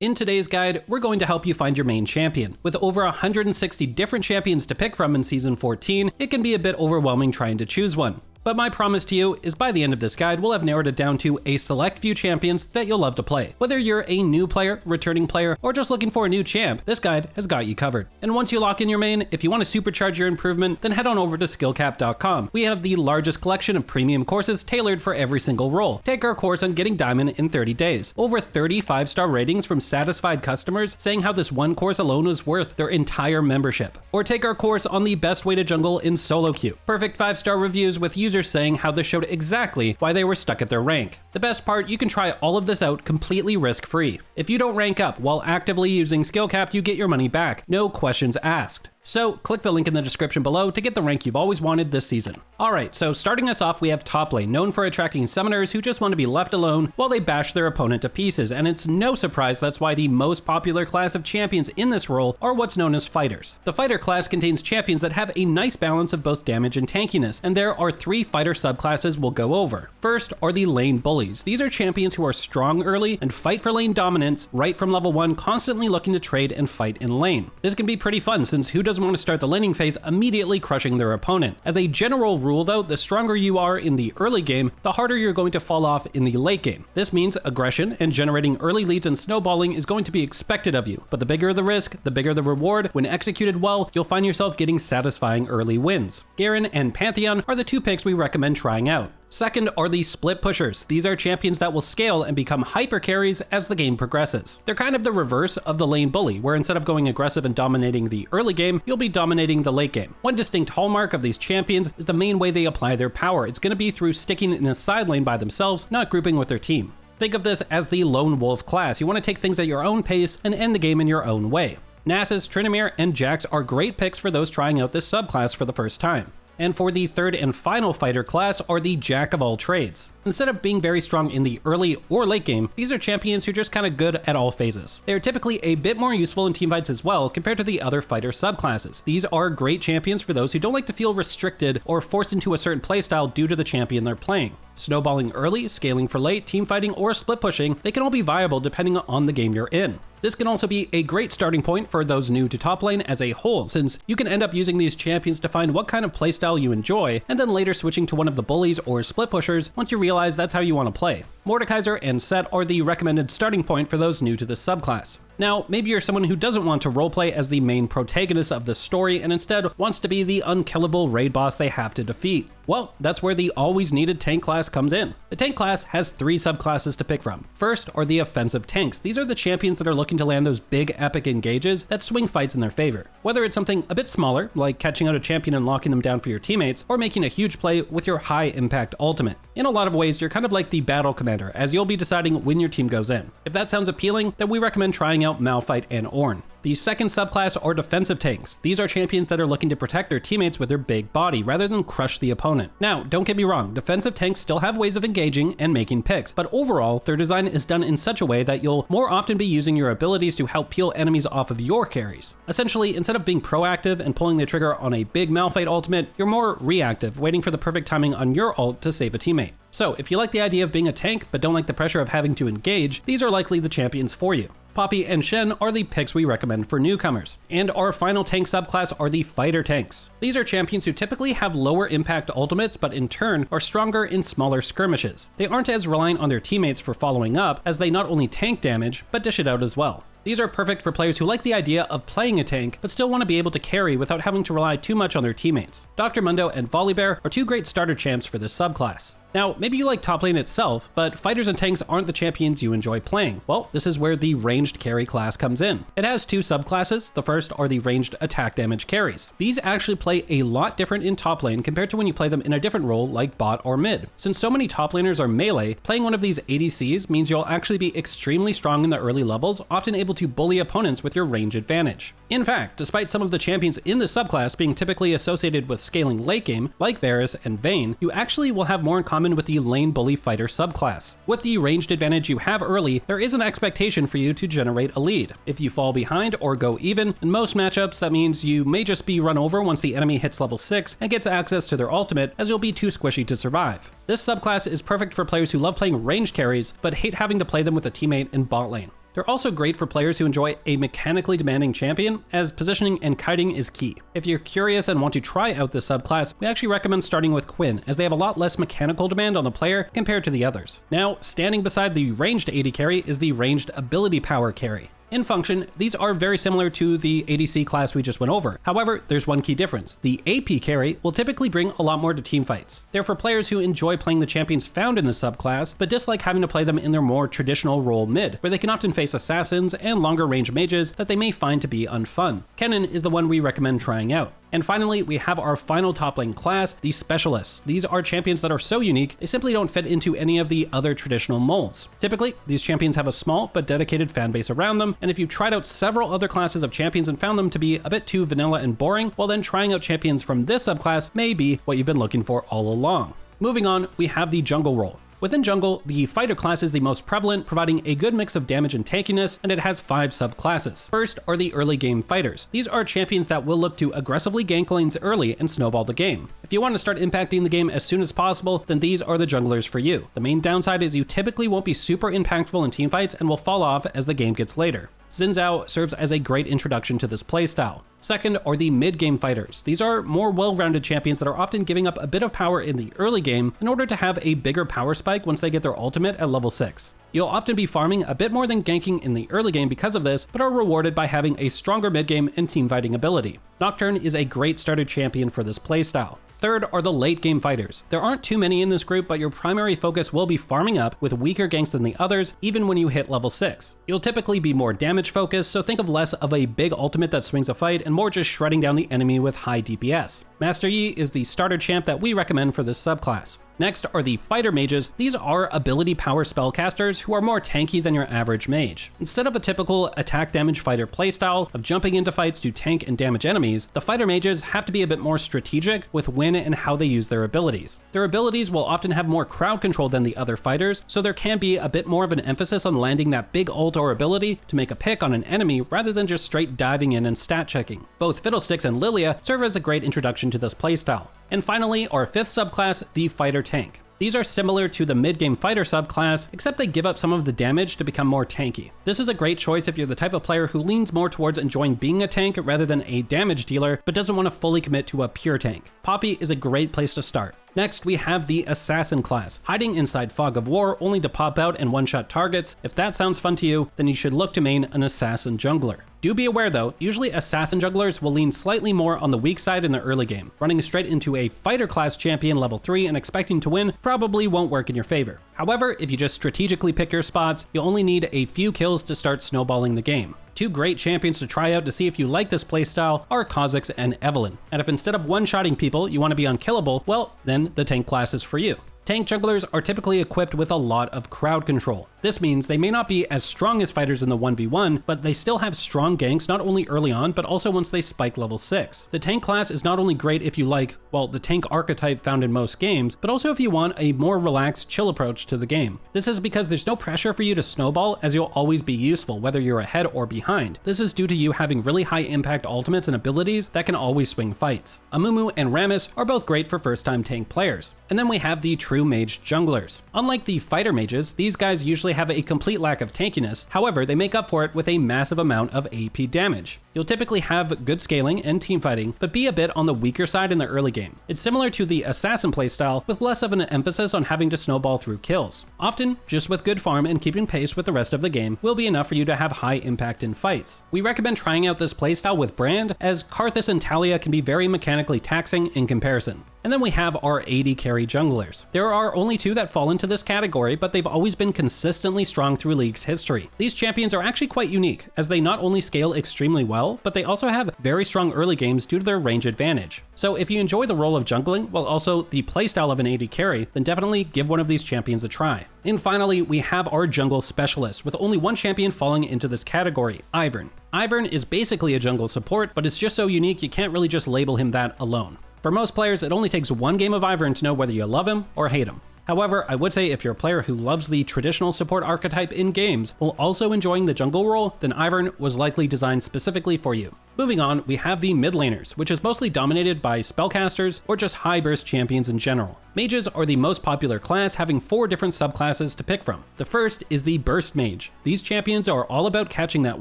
In today's guide, we're going to help you find your main champion. With over 160 different champions to pick from in Season 14, it can be a bit overwhelming trying to choose one. But my promise to you is by the end of this guide, we'll have narrowed it down to a select few champions that you'll love to play. Whether you're a new player, returning player, or just looking for a new champ, this guide has got you covered. And once you lock in your main, if you want to supercharge your improvement, then head on over to skillcap.com. We have the largest collection of premium courses tailored for every single role. Take our course on getting diamond in 30 days. Over 30 5-star ratings from satisfied customers saying how this one course alone was worth their entire membership. Or take our course on the best way to jungle in solo queue. Perfect 5-star reviews with users saying how this showed exactly why they were stuck at their rank. The best part, you can try all of this out completely risk-free. If you don't rank up while actively using SkillCap, you get your money back, no questions asked. So click the link in the description below to get the rank you've always wanted this season. Alright, so starting us off we have top lane, known for attracting summoners who just want to be left alone while they bash their opponent to pieces, and it's no surprise that's why the most popular class of champions in this role are what's known as fighters. The fighter class contains champions that have a nice balance of both damage and tankiness, and there are 3 fighter subclasses we'll go over. First are the lane bullies. These are champions who are strong early and fight for lane dominance right from level 1, constantly looking to trade and fight in lane. This can be pretty fun since who doesn't want to start the laning phase immediately crushing their opponent. As a general rule though, the stronger you are in the early game, the harder you're going to fall off in the late game. This means aggression and generating early leads and snowballing is going to be expected of you, but the bigger the risk, the bigger the reward. When executed well, you'll find yourself getting satisfying early wins. Garen and Pantheon are the 2 picks we recommend trying out. Second are the split pushers. These are champions that will scale and become hyper carries as the game progresses. They're kind of the reverse of the lane bully, where instead of going aggressive and dominating the early game, you'll be dominating the late game. One distinct hallmark of these champions is the main way they apply their power. It's going to be through sticking in a side lane by themselves, not grouping with their team. Think of this as the lone wolf class. You want to take things at your own pace and end the game in your own way. Nasus, Tryndamere, and Jax are great picks for those trying out this subclass for the first time. And for the third and final fighter class are the jack of all trades. Instead of being very strong in the early or late game, these are champions who are just kind of good at all phases. They are typically a bit more useful in teamfights as well compared to the other fighter subclasses. These are great champions for those who don't like to feel restricted or forced into a certain playstyle due to the champion they're playing. Snowballing early, scaling for late, teamfighting, or split pushing, they can all be viable depending on the game you're in. This can also be a great starting point for those new to top lane as a whole, since you can end up using these champions to find what kind of playstyle you enjoy, and then later switching to one of the bullies or split pushers once you realize that's how you want to play. Mordekaiser and Set are the recommended starting point for those new to this subclass. Now, maybe you're someone who doesn't want to roleplay as the main protagonist of the story and instead wants to be the unkillable raid boss they have to defeat. Well, that's where the always needed tank class comes in. The tank class has 3 subclasses to pick from. First are the offensive tanks. These are the champions that are looking to land those big epic engages that swing fights in their favor. Whether it's something a bit smaller, like catching out a champion and locking them down for your teammates, or making a huge play with your high impact ultimate. In a lot of ways, you're kind of like the battle commander, as you'll be deciding when your team goes in. If that sounds appealing, then we recommend trying out Malphite and Ornn. The second subclass are defensive tanks. These are champions that are looking to protect their teammates with their big body rather than crush the opponent. Now, don't get me wrong, defensive tanks still have ways of engaging and making picks, but overall, their design is done in such a way that you'll more often be using your abilities to help peel enemies off of your carries. Essentially, instead of being proactive and pulling the trigger on a big Malphite ultimate, you're more reactive, waiting for the perfect timing on your ult to save a teammate. So, if you like the idea of being a tank but don't like the pressure of having to engage, these are likely the champions for you. Poppy and Shen are the picks we recommend for newcomers. And our final tank subclass are the fighter tanks. These are champions who typically have lower impact ultimates but in turn are stronger in smaller skirmishes. They aren't as reliant on their teammates for following up, as they not only tank damage but dish it out as well. These are perfect for players who like the idea of playing a tank but still want to be able to carry without having to rely too much on their teammates. Dr. Mundo and Volibear are 2 great starter champs for this subclass. Now, maybe you like top lane itself, but fighters and tanks aren't the champions you enjoy playing. Well, this is where the ranged carry class comes in. It has 2 subclasses. The first are the ranged attack damage carries. These actually play a lot different in top lane compared to when you play them in a different role like bot or mid. Since so many top laners are melee, playing one of these ADCs means you'll actually be extremely strong in the early levels, often able to bully opponents with your range advantage. In fact, despite some of the champions in this subclass being typically associated with scaling late game, like Varus and Vayne, you actually will have more in common with the lane bully fighter subclass. With the ranged advantage you have early, there is an expectation for you to generate a lead. If you fall behind or go even, in most matchups that means you may just be run over once the enemy hits level 6 and gets access to their ultimate, as you'll be too squishy to survive. This subclass is perfect for players who love playing ranged carries but hate having to play them with a teammate in bot lane. They're also great for players who enjoy a mechanically demanding champion, as positioning and kiting is key. If you're curious and want to try out this subclass, we actually recommend starting with Quinn, as they have a lot less mechanical demand on the player compared to the others. Now, standing beside the ranged AD carry is the ranged ability power carry. In function, these are very similar to the ADC class we just went over. However, there's one key difference. The AP carry will typically bring a lot more to teamfights. They're for players who enjoy playing the champions found in the subclass, but dislike having to play them in their more traditional role mid, where they can often face assassins and longer range mages that they may find to be unfun. Kennen is the one we recommend trying out. And finally, we have our final top lane class, the Specialists. These are champions that are so unique, they simply don't fit into any of the other traditional molds. Typically, these champions have a small but dedicated fan base around them, and if you've tried out several other classes of champions and found them to be a bit too vanilla and boring, well then trying out champions from this subclass may be what you've been looking for all along. Moving on, we have the jungle role. Within jungle, the fighter class is the most prevalent, providing a good mix of damage and tankiness, and it has 5 subclasses. First are the early game fighters. These are champions that will look to aggressively gank lanes early and snowball the game. If you want to start impacting the game as soon as possible, then these are the junglers for you. The main downside is you typically won't be super impactful in teamfights and will fall off as the game gets later. Xin Zhao serves as a great introduction to this playstyle. Second are the mid-game fighters. These are more well-rounded champions that are often giving up a bit of power in the early game in order to have a bigger power spike once they get their ultimate at level 6. You'll often be farming a bit more than ganking in the early game because of this, but are rewarded by having a stronger mid-game and team-fighting ability. Nocturne is a great starter champion for this playstyle. Third are the late game fighters. There aren't too many in this group, but your primary focus will be farming up with weaker ganks than the others, even when you hit level 6. You'll typically be more damage focused, so think of less of a big ultimate that swings a fight and more just shredding down the enemy with high DPS. Master Yi is the starter champ that we recommend for this subclass. Next are the fighter mages. These are ability power spellcasters who are more tanky than your average mage. Instead of a typical attack damage fighter playstyle of jumping into fights to tank and damage enemies, the fighter mages have to be a bit more strategic with when and how they use their abilities. Their abilities will often have more crowd control than the other fighters, so there can be a bit more of an emphasis on landing that big ult or ability to make a pick on an enemy rather than just straight diving in and stat checking. Both Fiddlesticks and Lilia serve as a great introduction to this playstyle. And finally, our 5th subclass, the Fighter Tank. These are similar to the mid-game fighter subclass, except they give up some of the damage to become more tanky. This is a great choice if you're the type of player who leans more towards enjoying being a tank rather than a damage dealer, but doesn't want to fully commit to a pure tank. Poppy is a great place to start. Next, we have the Assassin class, hiding inside Fog of War only to pop out and one-shot targets. If that sounds fun to you, then you should look to main an Assassin jungler. Do be aware though, usually Assassin junglers will lean slightly more on the weak side in the early game. Running straight into a fighter class champion level 3 and expecting to win probably won't work in your favor. However, if you just strategically pick your spots, you'll only need a few kills to start snowballing the game. 2 great champions to try out to see if you like this playstyle are Kha'Zix and Evelynn. And if instead of one-shotting people you want to be unkillable, well, then the tank class is for you. Tank junglers are typically equipped with a lot of crowd control. This means they may not be as strong as fighters in the 1v1, but they still have strong ganks not only early on, but also once they spike level 6. The tank class is not only great if you like, well, the tank archetype found in most games, but also if you want a more relaxed, chill approach to the game. This is because there's no pressure for you to snowball, as you'll always be useful, whether you're ahead or behind. This is due to you having really high impact ultimates and abilities that can always swing fights. Amumu and Rammus are both great for first-time tank players. And then we have the true mage junglers. Unlike the fighter mages, these guys usually have a complete lack of tankiness. However, they make up for it with a massive amount of AP damage. You'll typically have good scaling and team fighting, but be a bit on the weaker side in the early game. It's similar to the assassin playstyle, with less of an emphasis on having to snowball through kills. Often, just with good farm and keeping pace with the rest of the game will be enough for you to have high impact in fights. We recommend trying out this playstyle with Brand, as Karthus and Talia can be very mechanically taxing in comparison. And then we have our AD carry junglers. There are only 2 that fall into this category, but they've always been consistently strong through League's history. These champions are actually quite unique, as they not only scale extremely well, but they also have very strong early games due to their range advantage. So if you enjoy the role of jungling, while also the playstyle of an AD carry, then definitely give one of these champions a try. And finally, we have our jungle specialist, with only 1 champion falling into this category, Ivern. Ivern is basically a jungle support, but it's just so unique you can't really just label him that alone. For most players, it only takes 1 game of Ivern to know whether you love him or hate him. However, I would say if you're a player who loves the traditional support archetype in games while also enjoying the jungle role, then Ivern was likely designed specifically for you. Moving on, we have the mid laners, which is mostly dominated by spellcasters or just high burst champions in general. Mages are the most popular class, having 4 different subclasses to pick from. The first is the Burst Mage. These champions are all about catching that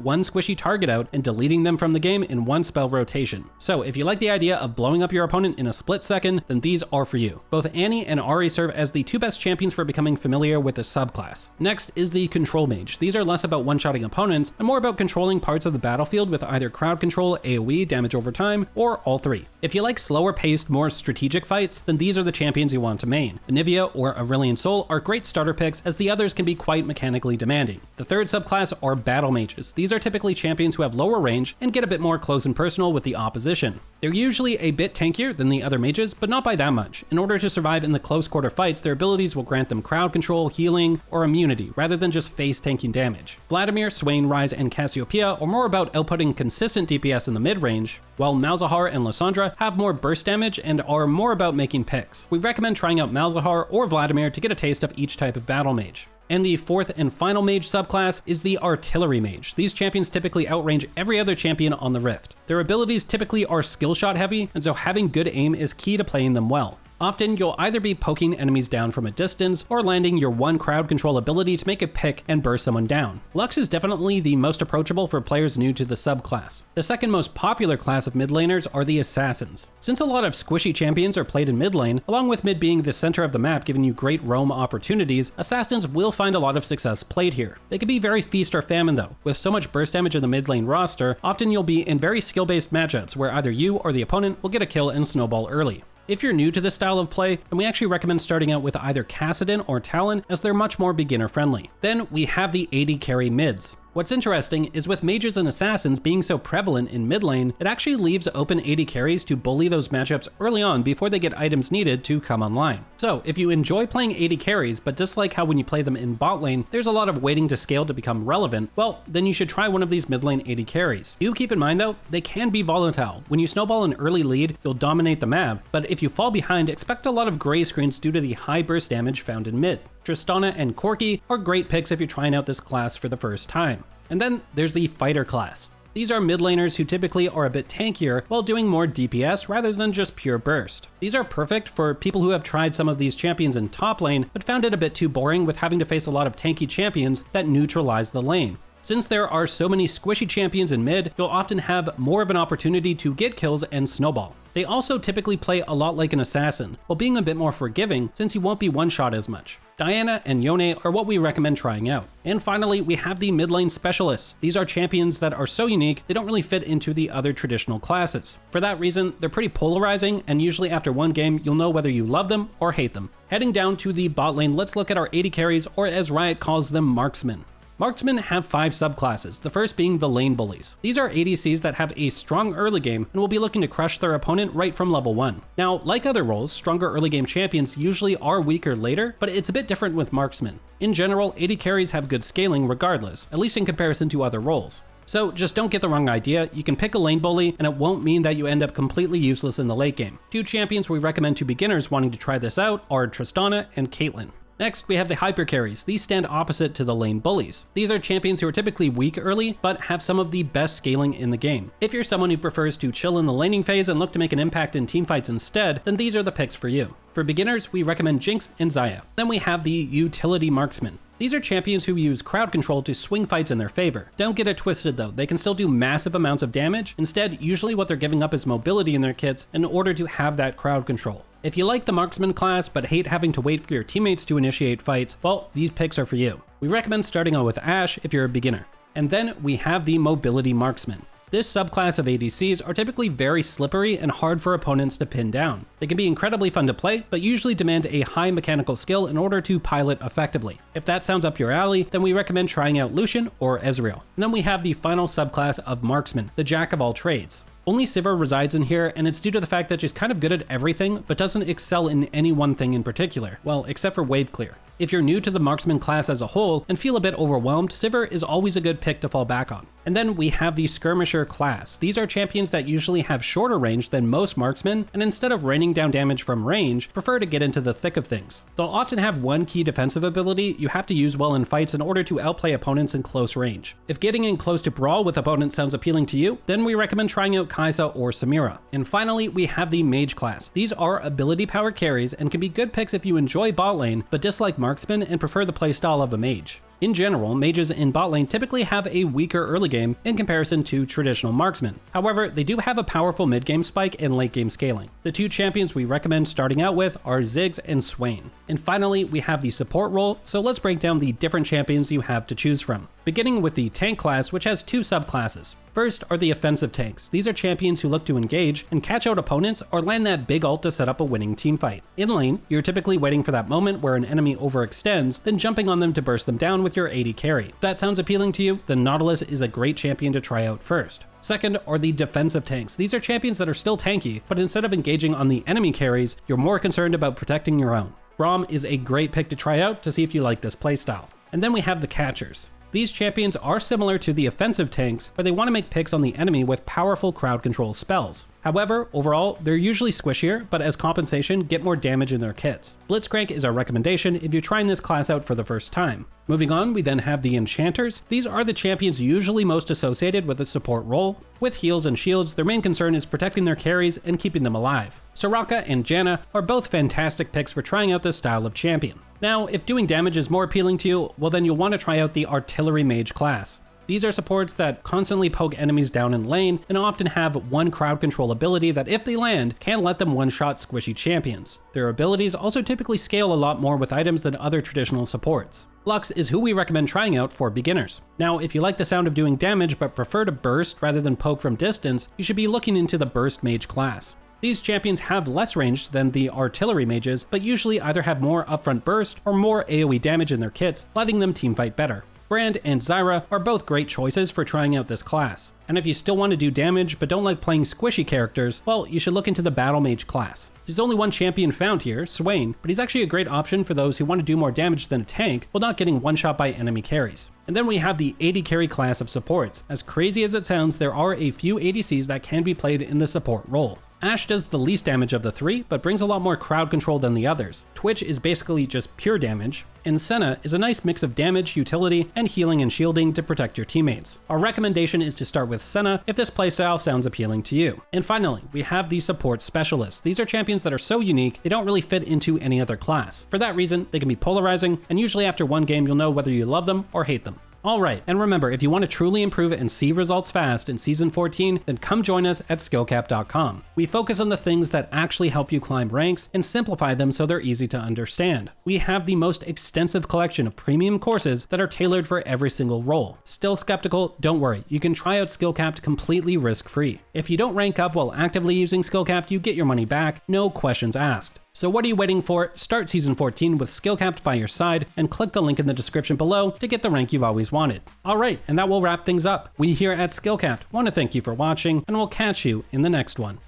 one squishy target out and deleting them from the game in one spell rotation. So if you like the idea of blowing up your opponent in a split second, then these are for you. Both Annie and Ahri serve as the 2 best champions for becoming familiar with the subclass. Next is the Control Mage. These are less about one-shotting opponents and more about controlling parts of the battlefield with either crowd control, AoE, damage over time, or all 3. If you like slower paced, more strategic fights, then these are the champions you want to main. Anivia or Aurelion Sol are great starter picks, as the others can be quite mechanically demanding. The third subclass are Battle Mages. These are typically champions who have lower range and get a bit more close and personal with the opposition. They're usually a bit tankier than the other mages, but not by that much. In order to survive in the close quarter fights, their abilities will grant them crowd control, healing, or immunity, rather than just face tanking damage. Vladimir, Swain, Ryze, and Cassiopeia are more about outputting consistent DPS in the mid-range, while Malzahar and Lysandra have more burst damage and are more about making picks. We recommend trying out Malzahar or Vladimir to get a taste of each type of battle mage. And the fourth and final mage subclass is the Artillery Mage. These champions typically outrange every other champion on the Rift. Their abilities typically are skill shot heavy, and so having good aim is key to playing them well. Often, you'll either be poking enemies down from a distance or landing your one crowd control ability to make a pick and burst someone down. Lux is definitely the most approachable for players new to the subclass. The second most popular class of mid laners are the Assassins. Since a lot of squishy champions are played in mid lane, along with mid being the center of the map giving you great roam opportunities, Assassins will find a lot of success played here. They can be very feast or famine though. With so much burst damage in the mid lane roster, often you'll be in very skill-based matchups where either you or the opponent will get a kill and snowball early. If you're new to this style of play, then we actually recommend starting out with either Kassadin or Talon, as they're much more beginner friendly. Then we have the AD carry mids. What's interesting is with mages and assassins being so prevalent in mid lane, it actually leaves open AD carries to bully those matchups early on before they get items needed to come online. So if you enjoy playing AD carries but dislike how when you play them in bot lane, there's a lot of waiting to scale to become relevant, well, then you should try one of these mid lane AD carries. Do keep in mind though, they can be volatile. When you snowball an early lead, you'll dominate the map, but if you fall behind, expect a lot of gray screens due to the high burst damage found in mid. Tristana and Corki are great picks if you're trying out this class for the first time. And then there's the Fighter class. These are mid laners who typically are a bit tankier while doing more DPS rather than just pure burst. These are perfect for people who have tried some of these champions in top lane but found it a bit too boring with having to face a lot of tanky champions that neutralize the lane. Since there are so many squishy champions in mid, you'll often have more of an opportunity to get kills and snowball. They also typically play a lot like an assassin, while being a bit more forgiving since you won't be one-shot as much. Diana and Yone are what we recommend trying out. And finally, we have the mid lane specialists. These are champions that are so unique, they don't really fit into the other traditional classes. For that reason, they're pretty polarizing, and usually after one game, you'll know whether you love them or hate them. Heading down to the bot lane, let's look at our AD carries, or as Riot calls them, marksmen. Marksmen have 5 subclasses, the first being the lane bullies. These are ADCs that have a strong early game and will be looking to crush their opponent right from level 1. Now, like other roles, stronger early game champions usually are weaker later, but it's a bit different with marksmen. In general, AD carries have good scaling regardless, at least in comparison to other roles. So just don't get the wrong idea, you can pick a lane bully and it won't mean that you end up completely useless in the late game. 2 champions we recommend to beginners wanting to try this out are Tristana and Caitlyn. Next, we have the hyper carries. These stand opposite to the lane bullies. These are champions who are typically weak early, but have some of the best scaling in the game. If you're someone who prefers to chill in the laning phase and look to make an impact in teamfights instead, then these are the picks for you. For beginners, we recommend Jinx and Xayah. Then we have the utility marksmen. These are champions who use crowd control to swing fights in their favor. Don't get it twisted though, they can still do massive amounts of damage. Instead, usually what they're giving up is mobility in their kits in order to have that crowd control. If you like the marksman class but hate having to wait for your teammates to initiate fights, well, these picks are for you. We recommend starting out with Ashe if you're a beginner. And then we have the mobility marksman. This subclass of ADCs are typically very slippery and hard for opponents to pin down. They can be incredibly fun to play, but usually demand a high mechanical skill in order to pilot effectively. If that sounds up your alley, then we recommend trying out Lucian or Ezreal. And then we have the final subclass of marksman, the jack of all trades. Only Sivir resides in here, and it's due to the fact that she's kind of good at everything, but doesn't excel in any one thing in particular. Well, except for wave clear. If you're new to the marksman class as a whole and feel a bit overwhelmed, Sivir is always a good pick to fall back on. And then we have the Skirmisher class. These are champions that usually have shorter range than most marksmen, and instead of raining down damage from range, prefer to get into the thick of things. They'll often have one key defensive ability you have to use well in fights in order to outplay opponents in close range. If getting in close to brawl with opponents sounds appealing to you, then we recommend trying out Kai'Sa or Samira. And finally, we have the Mage class. These are ability powered carries and can be good picks if you enjoy bot lane but dislike marksmen and prefer the playstyle of a mage. In general, mages in bot lane typically have a weaker early game in comparison to traditional marksmen. However, they do have a powerful mid game spike and late game scaling. The two champions we recommend starting out with are Ziggs and Swain. And finally, we have the support role, so let's break down the different champions you have to choose from. Beginning with the tank class, which has two subclasses. First are the offensive tanks. These are champions who look to engage and catch out opponents or land that big ult to set up a winning teamfight. In lane, you're typically waiting for that moment where an enemy overextends, then jumping on them to burst them down with your AD carry. If that sounds appealing to you, then Nautilus is a great champion to try out first. Second are the defensive tanks. These are champions that are still tanky, but instead of engaging on the enemy carries, you're more concerned about protecting your own. Braum is a great pick to try out to see if you like this playstyle. And then we have the catchers. These champions are similar to the offensive tanks, but they want to make picks on the enemy with powerful crowd control spells. However, overall, they're usually squishier, but as compensation, get more damage in their kits. Blitzcrank is our recommendation if you're trying this class out for the first time. Moving on, we then have the Enchanters. These are the champions usually most associated with a support role. With heals and shields, their main concern is protecting their carries and keeping them alive. Soraka and Janna are both fantastic picks for trying out this style of champion. Now, if doing damage is more appealing to you, well then you'll want to try out the Artillery Mage class. These are supports that constantly poke enemies down in lane and often have one crowd control ability that if they land, can let them one-shot squishy champions. Their abilities also typically scale a lot more with items than other traditional supports. Lux is who we recommend trying out for beginners. Now, if you like the sound of doing damage but prefer to burst rather than poke from distance, you should be looking into the Burst Mage class. These champions have less range than the Artillery Mages, but usually either have more upfront burst or more AoE damage in their kits, letting them teamfight better. Brand and Zyra are both great choices for trying out this class. And if you still want to do damage but don't like playing squishy characters, well, you should look into the Battlemage class. There's only one champion found here, Swain, but he's actually a great option for those who want to do more damage than a tank while not getting one-shot by enemy carries. And then we have the AD carry class of supports. As crazy as it sounds, there are a few ADCs that can be played in the support role. Ashe does the least damage of the three, but brings a lot more crowd control than the others. Twitch is basically just pure damage, and Senna is a nice mix of damage, utility, and healing and shielding to protect your teammates. Our recommendation is to start with Senna if this playstyle sounds appealing to you. And finally, we have the support specialists. These are champions that are so unique, they don't really fit into any other class. For that reason, they can be polarizing, and usually after one game you'll know whether you love them or hate them. Alright, and remember, if you want to truly improve and see results fast in Season 14, then come join us at skillcap.com. We focus on the things that actually help you climb ranks and simplify them so they're easy to understand. We have the most extensive collection of premium courses that are tailored for every single role. Still skeptical? Don't worry, you can try out Skillcapped completely risk-free. If you don't rank up while actively using Skillcapped, you get your money back, no questions asked. So what are you waiting for? Start Season 14 with Skillcapped by your side and click the link in the description below to get the rank you've always wanted. Alright, and that will wrap things up. We here at Skillcapped want to thank you for watching, and we'll catch you in the next one.